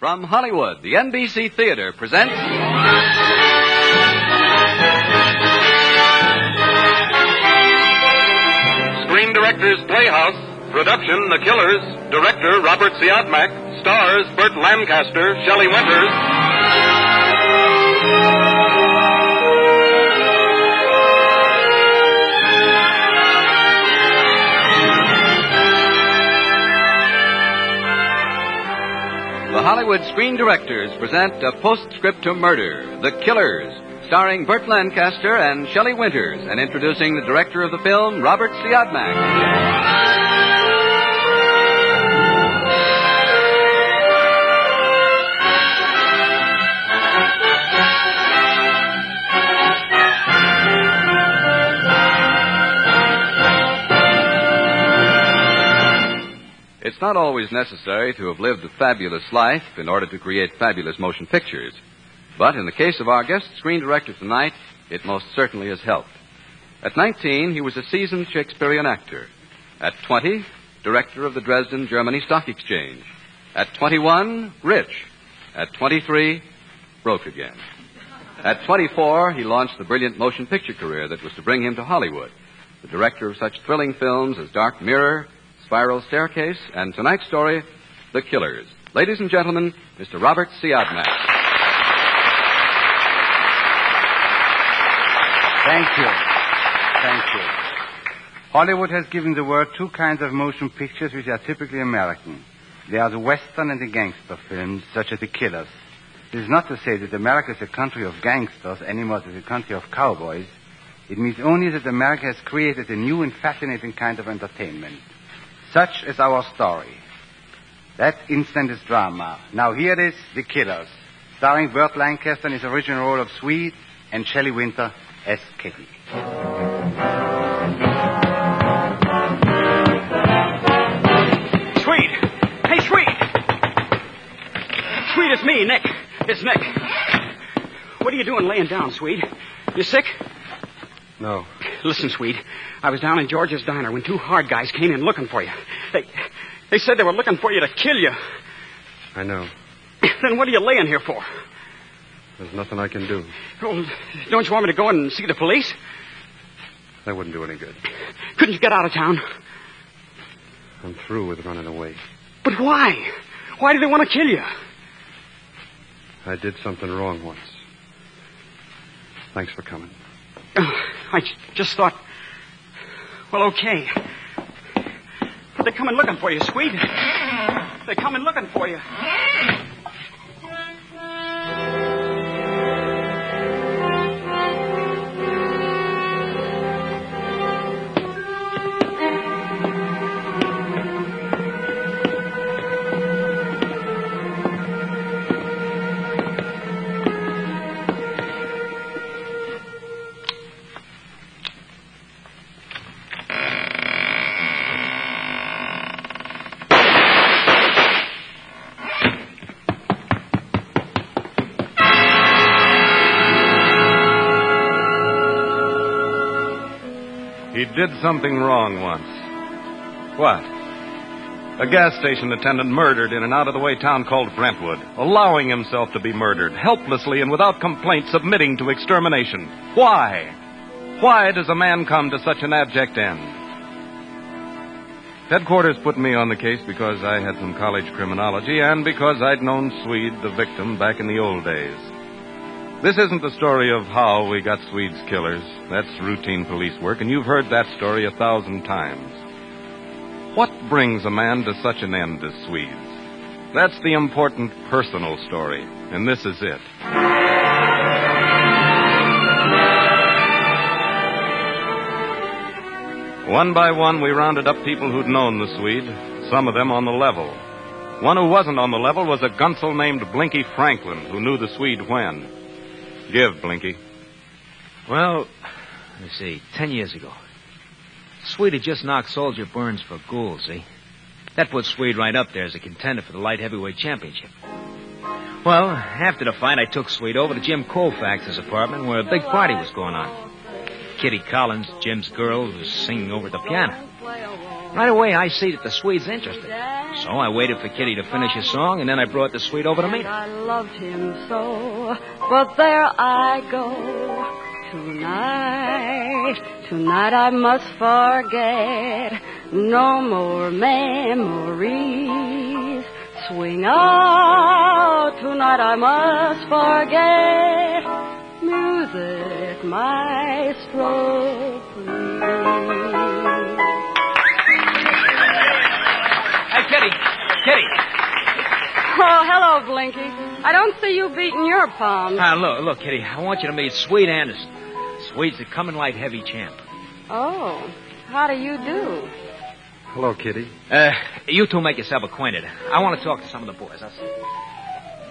From Hollywood, the NBC Theater presents... Screen Directors Playhouse. Production, The Killers. Director, Robert Siodmak. Stars, Burt Lancaster, Shelley Winters. The Hollywood Screen Directors present A Postscript to Murder, The Killers, starring Burt Lancaster and Shelley Winters, and introducing the director of the film, Robert Siodmak. It's not always necessary to have lived a fabulous life in order to create fabulous motion pictures. But in the case of our guest screen director tonight, it most certainly has helped. At 19, he was a seasoned Shakespearean actor. At 20, director of the Dresden, Germany Stock Exchange. At 21, rich. At 23, broke again. At 24, he launched the brilliant motion picture career that was to bring him to Hollywood. The director of such thrilling films as Dark Mirror, Spiral Staircase, and tonight's story, The Killers. Ladies and gentlemen, Mr. Robert Siodmak. Thank you. Hollywood has given the world two kinds of motion pictures which are typically American. They are the Western and the gangster films, such as The Killers. This is not to say that America is a country of gangsters any more than a country of cowboys. It means only that America has created a new and fascinating kind of entertainment. Such is our story. That instant is drama. Now here it is, The Killers, starring Burt Lancaster in his original role of Swede and Shelley Winter as Kitty. Swede! Hey, Swede! Swede, it's me, Nick. It's Nick. What are you doing laying down, Swede? You sick? No. Listen, Swede, I was down in George's diner when two hard guys came in looking for you. They said they were looking for you to kill you. I know. Then what are you laying here for? There's nothing I can do. Well, don't you want me to go and see the police? That wouldn't do any good. Couldn't you get out of town? I'm through with running away. But why? Why do they want to kill you? I did something wrong once. Thanks for coming. I just thought... Well, okay. But they're coming looking for you, Swede. They're coming looking for you. He did something wrong once. What? A gas station attendant murdered in an out-of-the-way town called Brentwood, allowing himself to be murdered, helplessly and without complaint, submitting to extermination. Why? Why does a man come to such an abject end? Headquarters put me on the case because I had some college criminology and because I'd known Swede, the victim, back in the old days. This isn't the story of how we got Swede's killers. That's routine police work, and you've heard that story 1,000 times. What brings a man to such an end as Swede's? That's the important personal story, and this is it. One by one, we rounded up people who'd known the Swede, some of them on the level. One who wasn't on the level was a gunsel named Blinky Franklin, who knew the Swede when. Give, Blinky. Well, let me see, 10 years ago. Swede had just knocked Soldier Burns for Gould, see? That put Swede right up there as a contender for the light heavyweight championship. Well, after the fight, I took Swede over to Jim Colfax's apartment where a big party was going on. Kitty Collins, Jim's girl, was singing over the piano. Right away, I see that the Swede's interested. So I waited for Kitty to finish her song, and then I brought the Swede over to meet her. I loved him so, but there I go. Tonight I must forget. No more memories. Swing out, tonight I must forget. Music, maestro, please. Hey, Kitty. Oh, hello, Blinky. I don't see you beating your palms. Look, Kitty, I want you to meet Swede Anderson. Swede's the coming light heavy champ. Oh, how do you do? Hello, Kitty. You two make yourself acquainted. I want to talk to some of the boys.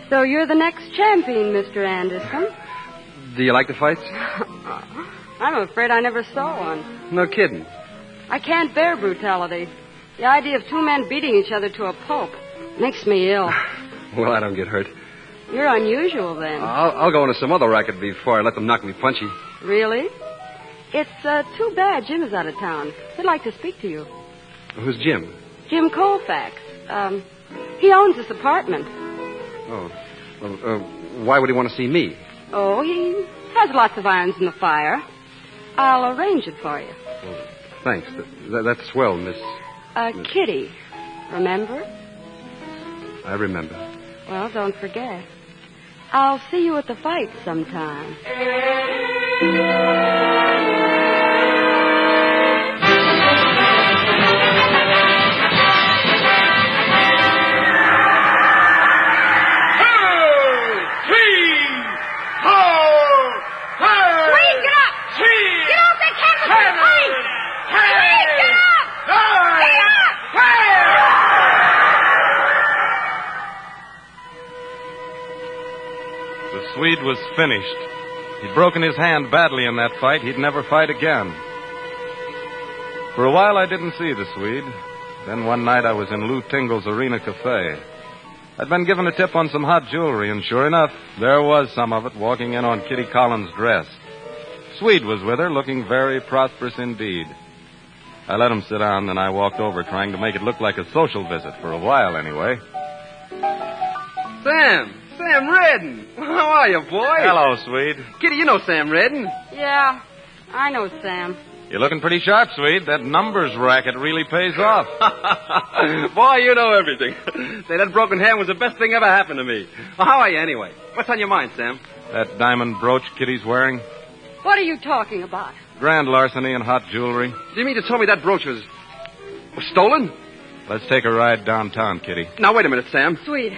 So you're the next champion, Mr. Anderson. Do you like the fights? I'm afraid I never saw one. No kidding. I can't bear brutality. The idea of two men beating each other to a pulp makes me ill. Well, I don't get hurt. You're unusual, then. I'll go into some other racket before I let them knock me punchy. Really? It's too bad Jim is out of town. He'd like to speak to you. Who's Jim? Jim Colfax. He owns this apartment. Oh. Well, why would he want to see me? Oh, he has lots of irons in the fire. I'll arrange it for you. Well, thanks. That's swell, Miss... Kitty. Remember? I remember. Well, don't forget. I'll see you at the fight sometime. The Swede was finished. He'd broken his hand badly in that fight. He'd never fight again. For a while, I didn't see the Swede. Then one night, I was in Lou Tingle's Arena Cafe. I'd been given a tip on some hot jewelry, and sure enough, there was some of it walking in on Kitty Collins' dress. Swede was with her, looking very prosperous indeed. I let him sit down, then I walked over, trying to make it look like a social visit, for a while anyway. Sam Redden. How are you, boy? Hello, Swede. Kitty, you know Sam Redden. Yeah, I know Sam. You're looking pretty sharp, Swede. That numbers racket really pays off. Boy, you know everything. Say, that broken hand was the best thing ever happened to me. Well, how are you anyway? What's on your mind, Sam? That diamond brooch Kitty's wearing? What are you talking about? Grand larceny and hot jewelry. Do you mean to tell me that brooch was stolen? Let's take a ride downtown, Kitty. Now, wait a minute, Sam. Swede,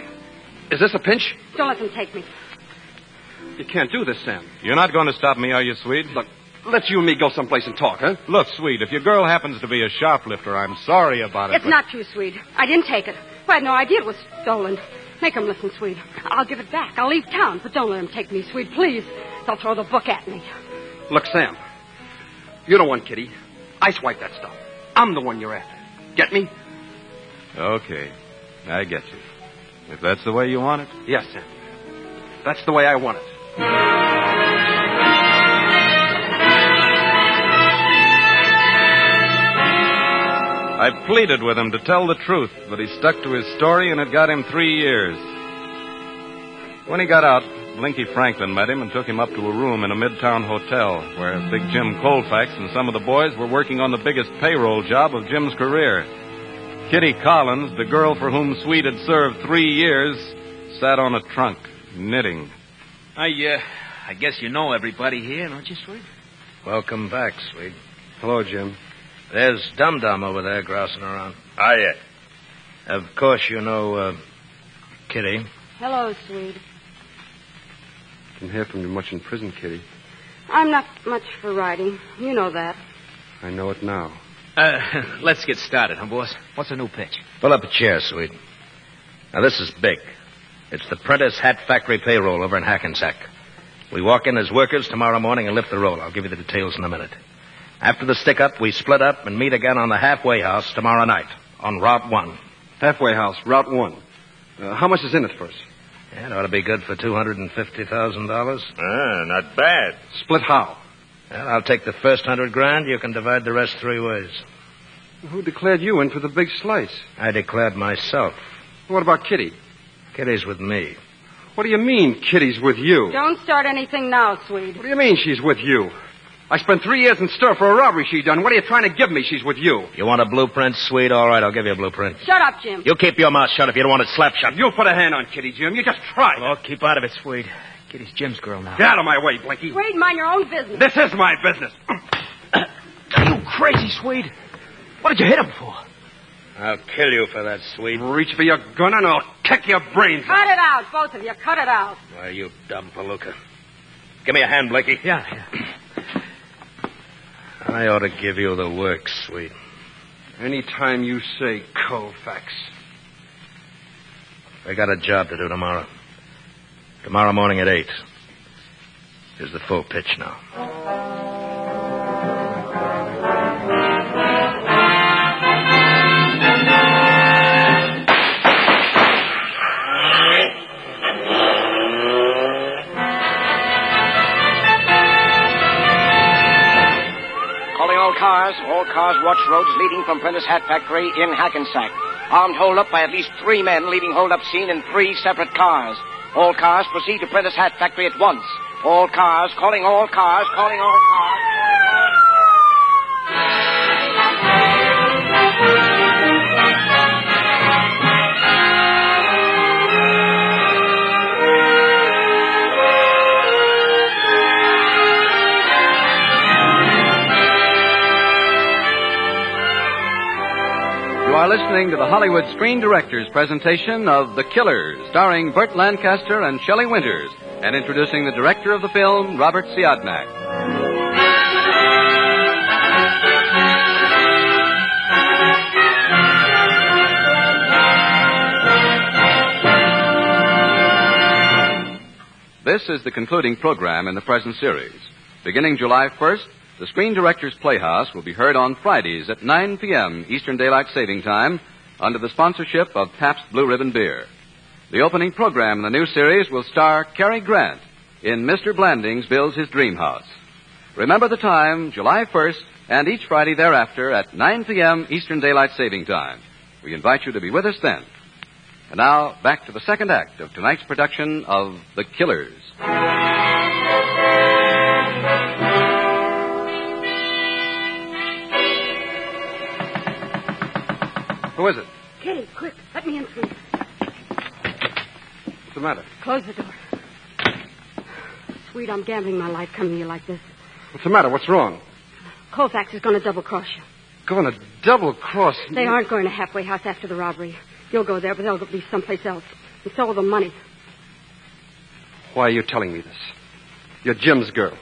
Is this a pinch? don't let them take me. You can't do this, Sam. You're not going to stop me, are you, Swede? Look, let's you and me go someplace and talk, huh? Look, Swede, if your girl happens to be a shoplifter, I'm sorry about it. It's not true, Swede. I didn't take it. I had no idea it was stolen. Make them listen, Swede. I'll give it back. I'll leave town, but don't let them take me, Swede, please. They'll throw the book at me. Look, Sam. You don't want Kitty. I swipe that stuff. I'm the one you're after. Get me? Okay. I get you. If that's the way you want it. Yes, Sam. That's the way I want it. I pleaded with him to tell the truth, but he stuck to his story, and it got him 3 years. When he got out, Blinky Franklin met him and took him up to a room in a midtown hotel where Big Jim Colfax and some of the boys were working on the biggest payroll job of Jim's career. Kitty Collins, the girl for whom Swede had served 3 years, sat on a trunk, knitting. I guess you know everybody here, don't you, Swede? Welcome back, Swede. Hello, Jim. There's Dum-Dum over there grousing around. Ah, yes. Of course, you know, Kitty. Hello, Swede. Didn't hear from you much in prison, Kitty. I'm not much for writing. You know that. I know it now. Let's get started, huh, boss? What's the new pitch? Pull up a chair, Swede. Now, this is big. It's the Prentice Hat Factory payroll over in Hackensack. We walk in as workers tomorrow morning and lift the roll. I'll give you the details in a minute. After the stick-up, we split up and meet again on the halfway house tomorrow night on Route 1. Halfway house, Route 1. How much is in it first? Yeah, it ought to be good for $250,000. Ah, not bad. Split how? Well, I'll take the first $100,000. You can divide the rest 3 ways. Who declared you in for the big slice? I declared myself. What about Kitty? Kitty's with me. What do you mean, Kitty's with you? Don't start anything now, Swede. What do you mean she's with you? I spent 3 years in stir for a robbery she done. What are you trying to give me? She's with you. You want a blueprint, Swede? All right, I'll give you a blueprint. Shut up, Jim. You keep your mouth shut if you don't want it slap shut. You put a hand on Kitty, Jim. You just tried. Oh, keep out of it, Swede. Kitty's Jim's girl now. Get out of my way, Blinky. Swede, mind your own business. This is my business. You crazy, Swede? What did you hit him for? I'll kill you for that, Swede. Reach for your gun and I'll kick your brains out. Cut it out, both of you. Cut it out. Why, you dumb palooka. Give me a hand, Blakey. Yeah. I ought to give you the works, Swede. Anytime you say Colfax. I got a job to do tomorrow. Tomorrow morning at 8. Here's the full pitch now. All cars watch roads leading from Prentice Hat Factory in Hackensack. Armed hold-up by at least 3 men leaving hold-up scene in 3 separate cars. All cars proceed to Prentice Hat Factory at once. All cars, calling all cars, calling all cars. You are listening to the Hollywood Screen Directors presentation of The Killers, starring Burt Lancaster and Shelley Winters, and introducing the director of the film, Robert Siodmak. This is the concluding program in the present series. Beginning July 1st, the Screen Directors Playhouse will be heard on Fridays at 9 p.m. Eastern Daylight Saving Time under the sponsorship of Pabst Blue Ribbon Beer. The opening program in the new series will star Cary Grant in Mr. Blandings Builds His Dream House. Remember the time, July 1st, and each Friday thereafter at 9 p.m. Eastern Daylight Saving Time. We invite you to be with us then. And now, back to the second act of tonight's production of The Killers. Who is it? Kitty, quick. Let me in, Swede. What's the matter? Close the door. Swede, I'm gambling my life coming to you like this. What's the matter? What's wrong? Colfax is going to double-cross you. Going to double-cross me? They aren't going to Halfway House after the robbery. You'll go there, but they'll be someplace else. And so will the money. Why are you telling me this? You're Jim's girl.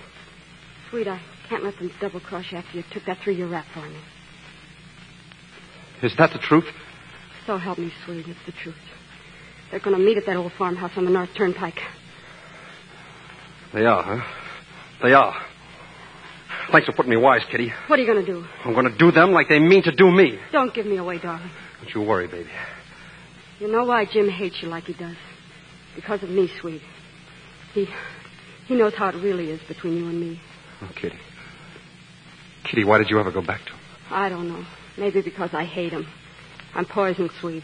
Swede, I can't let them double-cross you after you took that 3-year rap for me. Is that the truth? So help me, Swede. It's the truth. They're going to meet at that old farmhouse on the North Turnpike. They are, huh? They are. Thanks for putting me wise, Kitty. What are you going to do? I'm going to do them like they mean to do me. Don't give me away, darling. Don't you worry, baby. You know why Jim hates you like he does? Because of me, Swede. He knows how it really is between you and me. Oh, Kitty. Kitty, why did you ever go back to him? I don't know. Maybe because I hate him. I'm poison, Swede.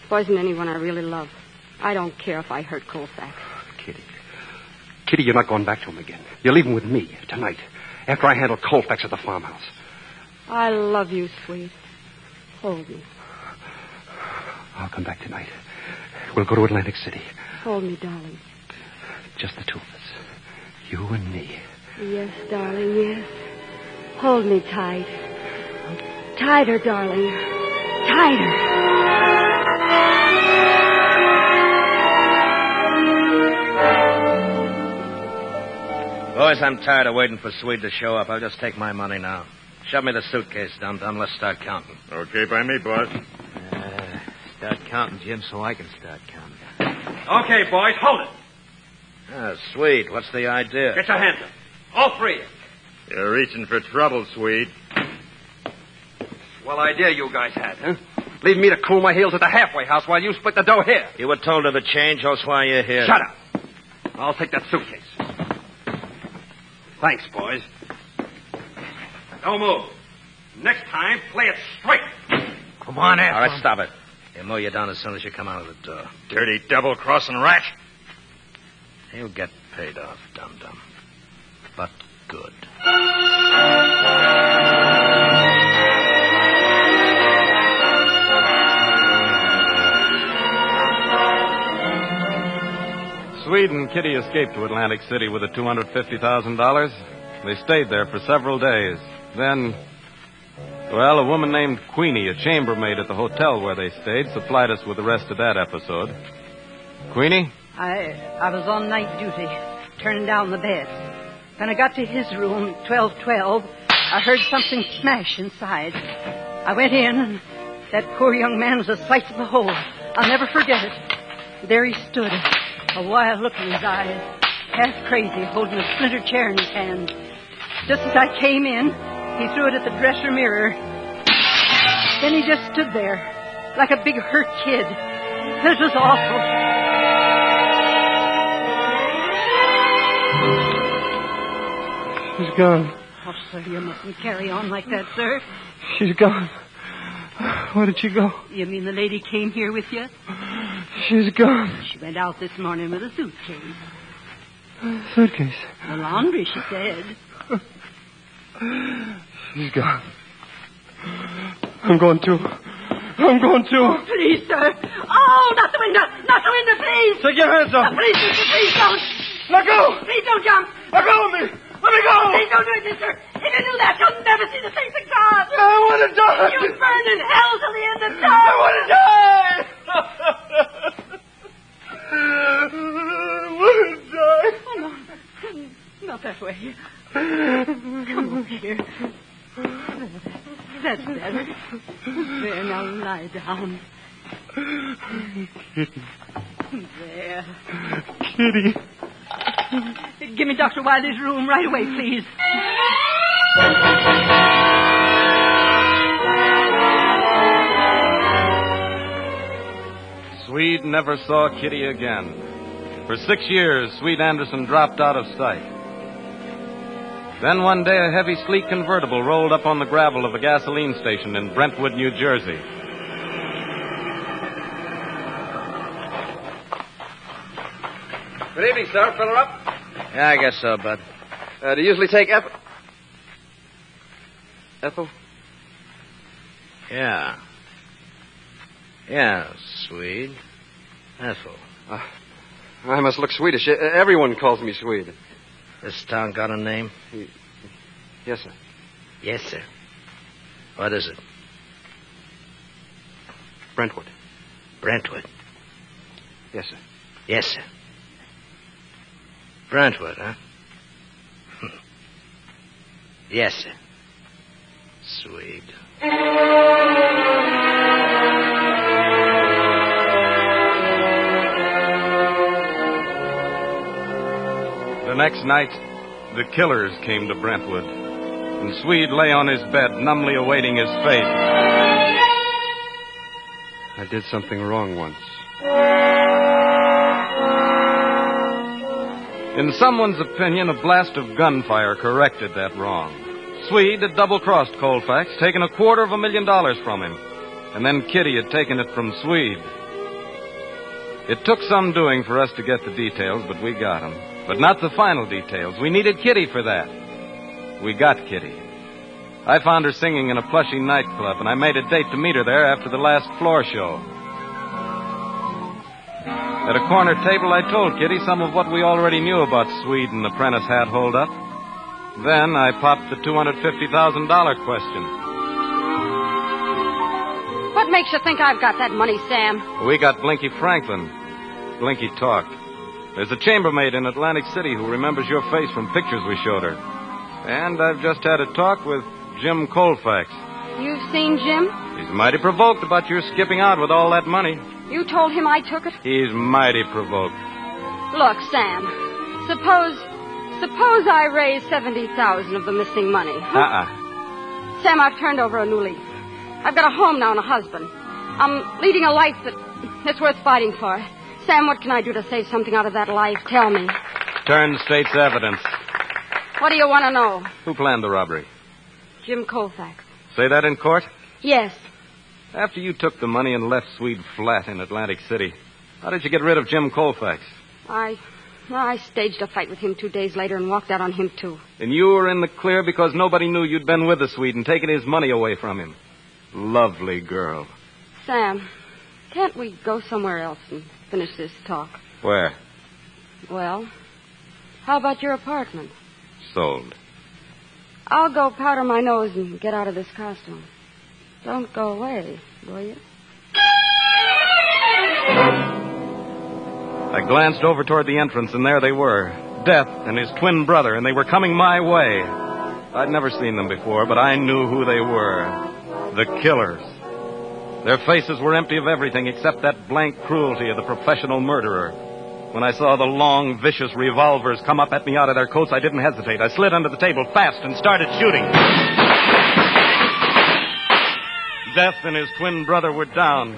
Poison anyone I really love. I don't care if I hurt Colfax. Kitty. Kitty, you're not going back to him again. You're leaving with me tonight, after I handle Colfax at the farmhouse. I love you, Swede. Hold me. I'll come back tonight. We'll go to Atlantic City. Hold me, darling. Just the two of us. You and me. Yes, darling, yes. Hold me tight. Tighter, darling. Tighter. Boys, I'm tired of waiting for Swede to show up. I'll just take my money now. Shove me the suitcase, dum-dum. Let's start counting. Okay by me, boss. Start counting, Jim, so I can start counting. Okay, boys, hold it. Ah, Swede, what's the idea? Get your hands up. All three. You're reaching for trouble, Swede. Well, idea you guys had, huh? Leave me to cool my heels at the halfway house while you split the dough here. You were told of the change, that's why you're here. Shut up. I'll take that suitcase. Thanks, boys. Don't move. Next time, play it straight. Come on, Ethel. All right, stop it. He'll mow you down as soon as you come out of the door. Dirty double-crossing rat. He'll get paid off, dum-dum. But good. Swede and Kitty escaped to Atlantic City with the $250,000. They stayed there for several days. Then, well, a woman named Queenie, a chambermaid at the hotel where they stayed, supplied us with the rest of that episode. Queenie? I was on night duty, turning down the bed. When I got to his room, 1212, I heard something smash inside. I went in, and that poor young man was asleep in the hole. I'll never forget it. There he stood, a wild look in his eyes, half crazy, holding a splintered chair in his hand. Just as I came in, he threw it at the dresser mirror. Then he just stood there, like a big hurt kid. It was awful. She's gone. Oh, sir, you mustn't carry on like that, sir. She's gone. Where did she go? You mean the lady came here with you? She's gone. She went out this morning with a suitcase. Suitcase? The laundry, she said. She's gone. I'm going too. Oh, please, sir. Oh, not the window. Not the window, please. Take your hands up. Please, mister, please don't. Let go. Please don't jump. Let go of me. Let me go. Please don't do it, mister. If you do that, you'll never see the face of God. I want to die. You'll burn in hell till the end of time. I want to die. I want to die. Oh, no. Not that way. Come over here. That's better. There, now lie down. There. Kitty. Give me Dr. Wiley's room right away, please. Swede never saw Kitty again. For 6 years, Swede Anderson dropped out of sight. Then one day, a heavy, sleek convertible rolled up on the gravel of a gasoline station in Brentwood, New Jersey. Good evening, sir. Fill her up? Yeah, I guess so, Bud. Do you usually take Ethel? Yeah. Yeah, Swede. Ethel. I must look Swedish. Everyone calls me Swede. This town got a name? Yes, sir. Yes, sir. What is it? Brentwood. Brentwood. Yes, sir. Yes, sir. Brentwood, huh? Yes, sir. Swede. The next night, the killers came to Brentwood, and Swede lay on his bed, numbly awaiting his fate. I did something wrong once. In someone's opinion, a blast of gunfire corrected that wrong. Swede had double-crossed Colfax, taken $250,000 from him, and then Kitty had taken it from Swede. It took some doing for us to get the details, but we got them. But not the final details. We needed Kitty for that. We got Kitty. I found her singing in a plushy nightclub, and I made a date to meet her there after the last floor show. At a corner table, I told Kitty some of what we already knew about Swede and the Prentice hat holdup. Then I popped the $250,000 question. What makes you think I've got that money, Sam? We got Blinky Franklin. Blinky talked. There's a chambermaid in Atlantic City who remembers your face from pictures we showed her. And I've just had a talk with Jim Colfax. You've seen Jim? He's mighty provoked about your skipping out with all that money. You told him I took it? He's mighty provoked. Look, Sam, suppose I raise 70,000 of the missing money. Sam, I've turned over a new leaf. I've got a home now and a husband. I'm leading a life that's worth fighting for. Sam, what can I do to save something out of that life? Tell me. Turn state's evidence. What do you want to know? Who planned the robbery? Jim Colfax. Say that in court? Yes. After you took the money and left Swede flat in Atlantic City, how did you get rid of Jim Colfax? I staged a fight with him 2 days later and walked out on him, too. And you were in the clear because nobody knew you'd been with the Swede and taken his money away from him. Lovely girl. Sam, can't we go somewhere else and finish this talk? Where? Well, how about your apartment? Sold. I'll go powder my nose and get out of this costume. Don't go away, will you? I glanced over toward the entrance, and there they were. Death and his twin brother, and they were coming my way. I'd never seen them before, but I knew who they were. The killers. Their faces were empty of everything except that blank cruelty of the professional murderer. When I saw the long, vicious revolvers come up at me out of their coats, I didn't hesitate. I slid under the table fast and started shooting. Death and his twin brother were down,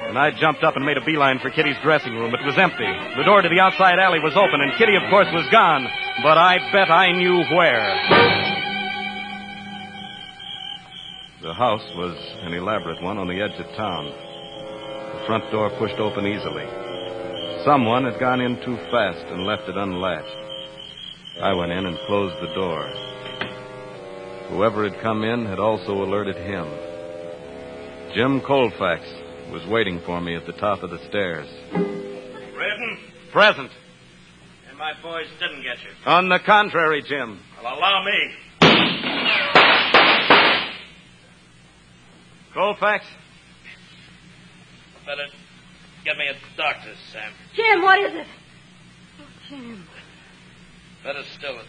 and I jumped up and made a beeline for Kitty's dressing room. It was empty. The door to the outside alley was open, and Kitty, of course, was gone. But I bet I knew where. The house was an elaborate one on the edge of town. The front door pushed open easily. Someone had gone in too fast and left it unlatched. I went in and closed the door. Whoever had come in had also alerted him. Jim Colfax was waiting for me at the top of the stairs. Redden? Present. And my boys didn't get you. On the contrary, Jim. Well, allow me. Colfax? Better get me a doctor, Sam. Jim, what is it? Oh, Jim. Better still,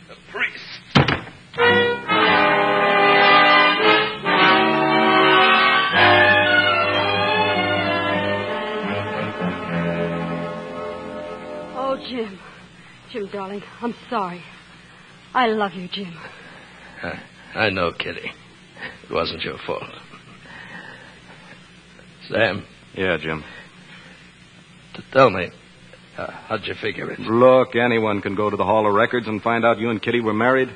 a priest. Oh, Jim. Jim, darling, I'm sorry. I love you, Jim. I know, Kitty. It wasn't your fault. Sam? Yeah, Jim. Tell me, how'd you figure it? Look, anyone can go to the Hall of Records and find out you and Kitty were married.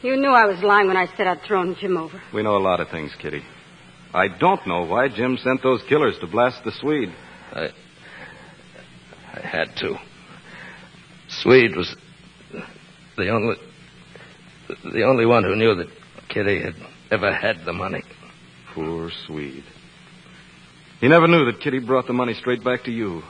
You knew I was lying when I said I'd thrown Jim over. We know a lot of things, Kitty. I don't know why Jim sent those killers to blast the Swede. I had to. Swede was the only one who knew that Kitty had ever had the money. Poor Swede. He never knew that Kitty brought the money straight back to you.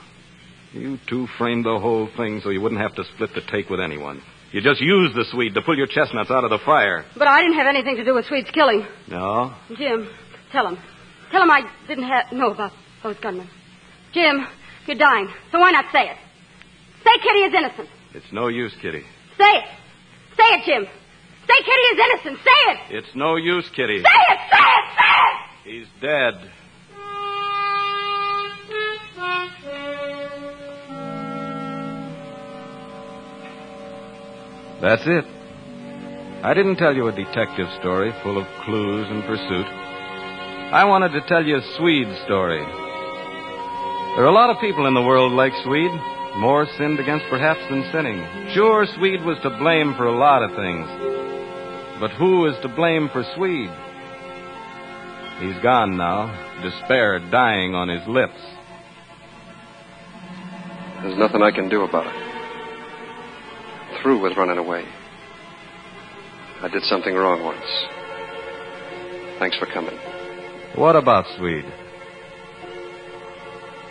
You two framed the whole thing so you wouldn't have to split the take with anyone. You just used the Swede to pull your chestnuts out of the fire. But I didn't have anything to do with Swede's killing. No? Jim, tell him. Tell him I didn't know about those gunmen. Jim, you're dying, so why not say it? Say Kitty is innocent. It's no use, Kitty. Say it. Say it, Jim. Say Kitty is innocent. Say it. It's no use, Kitty. Say it, say it, say it! He's dead. That's it. I didn't tell you a detective story full of clues and pursuit. I wanted to tell you Swede's story. There are a lot of people in the world like Swede. More sinned against, perhaps, than sinning. Sure, Swede was to blame for a lot of things. But who is to blame for Swede? He's gone now, despair dying on his lips. There's nothing I can do about it. I'm through with running away. I did something wrong once. Thanks for coming. What about Swede?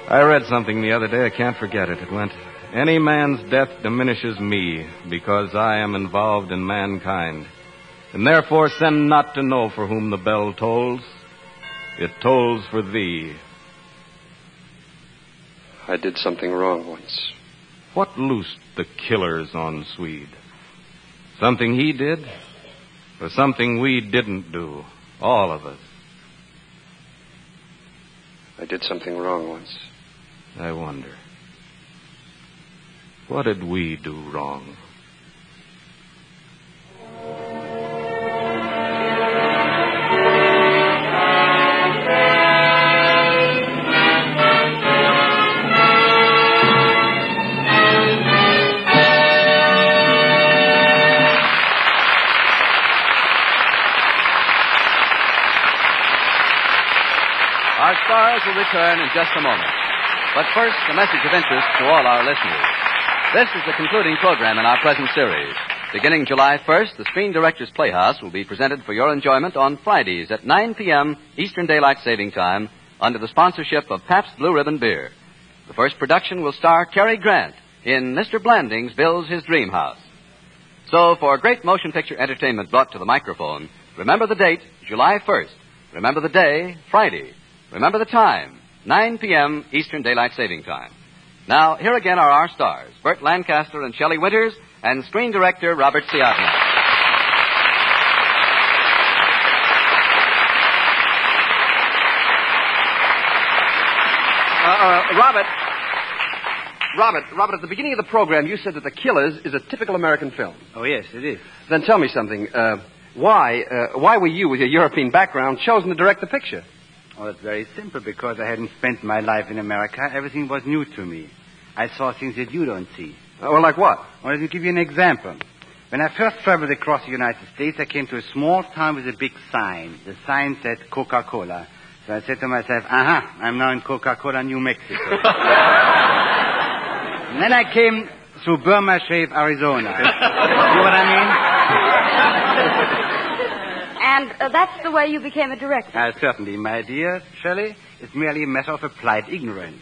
I read something the other day. I can't forget it. It went, any man's death diminishes me because I am involved in mankind. And therefore send not to know for whom the bell tolls. It tolls for thee. I did something wrong once. What loosed the killers on Swede? Something he did? Or something we didn't do? All of us. I did something wrong once. I wonder. What did we do wrong? will return in just a moment. But first, a message of interest to all our listeners. This is the concluding program in our present series. Beginning July 1st, the Screen Directors Playhouse will be presented for your enjoyment on Fridays at 9 p.m. Eastern Daylight Saving Time under the sponsorship of Pabst Blue Ribbon Beer. The first production will star Cary Grant in Mr. Blandings Builds His Dream House. So, for great motion picture entertainment brought to the microphone, remember the date, July 1st. Remember the day, Friday. Remember the time, 9 p.m. Eastern Daylight Saving Time. Now, here again are our stars, Burt Lancaster and Shelley Winters, and screen director Robert Siodmak. Robert, at the beginning of the program, you said that The Killers is a typical American film. Oh, yes, it is. Then tell me something. Why were you, with your European background, chosen to direct the picture? Oh, it's very simple. Because I hadn't spent my life in America, everything was new to me. I saw things that you don't see. Well, like what? Well, let me give you an example. When I first traveled across the United States, I came to a small town with a big sign. The sign said Coca-Cola. So I said to myself, I'm now in Coca-Cola, New Mexico. And then I came through Burma Shave, Arizona. You know what I mean? And that's the way you became a director? Certainly, my dear Shelley. It's merely a matter of applied ignorance.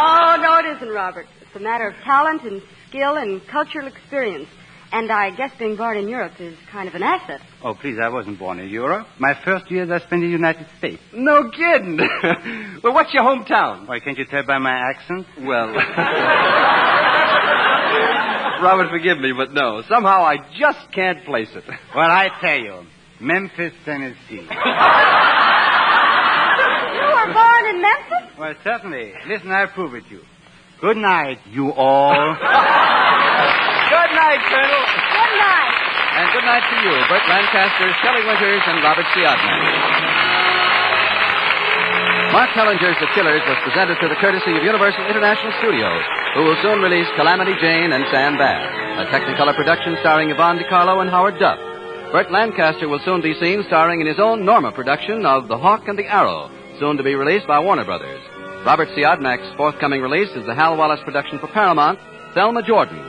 Oh, no, it isn't, Robert. It's a matter of talent and skill and cultural experience. And I guess being born in Europe is kind of an asset. Oh, please, I wasn't born in Europe. My first years I spent in the United States. No kidding. Well, what's your hometown? Why, can't you tell by my accent? Well... Robert, forgive me, but no. Somehow I just can't place it. Well, I tell you, Memphis, Tennessee. You were born in Memphis? Well, certainly. Listen, I'll prove it to you. Good night, you all. Good night, Colonel. Good night. And good night to you, Burt Lancaster, Shelley Winters, and Robert Siodmak. Mark Hellinger's The Killers was presented to the courtesy of Universal International Studios, who will soon release Calamity Jane and Sam Bass, a Technicolor production starring Yvonne DiCarlo and Howard Duff. Burt Lancaster will soon be seen starring in his own Norma production of The Hawk and the Arrow, soon to be released by Warner Brothers. Robert Siodmak's forthcoming release is the Hal Wallace production for Paramount, Thelma Jordan.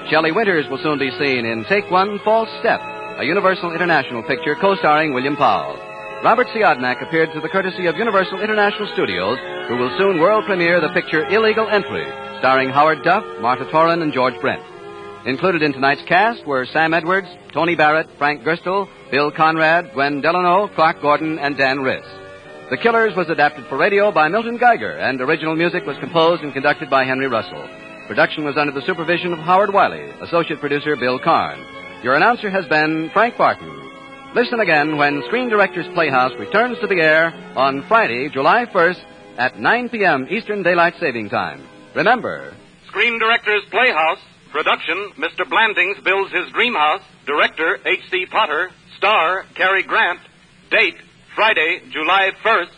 Shelley Winters will soon be seen in Take One, False Step, a Universal International picture co-starring William Powell. Robert Siodmak appeared through the courtesy of Universal International Studios, who will soon world premiere the picture Illegal Entry, starring Howard Duff, Martha Torrin, and George Brent. Included in tonight's cast were Sam Edwards, Tony Barrett, Frank Gerstle, Bill Conrad, Gwen Delano, Clark Gordon, and Dan Riss. The Killers was adapted for radio by Milton Geiger, and original music was composed and conducted by Henry Russell. Production was under the supervision of Howard Wiley, associate producer Bill Karn. Your announcer has been Frank Barton. Listen again when Screen Directors Playhouse returns to the air on Friday, July 1st at 9 p.m. Eastern Daylight Saving Time. Remember, Screen Directors Playhouse. Production, Mr. Blandings Builds His Dream House. Director, H.C. Potter. Star, Cary Grant. Date, Friday, July 1st.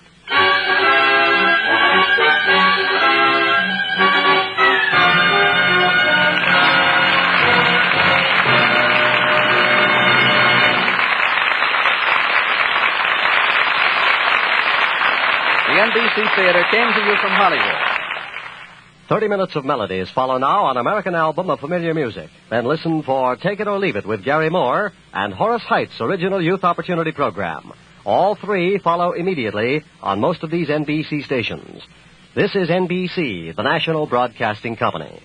the NBC Theater came to you from Hollywood. 30 minutes of melodies follow now on American Album of Familiar Music. Then listen for Take It or Leave It with Gary Moore and Horace Height's original Youth Opportunity Program. All three follow immediately on most of these NBC stations. This is NBC, the national broadcasting company.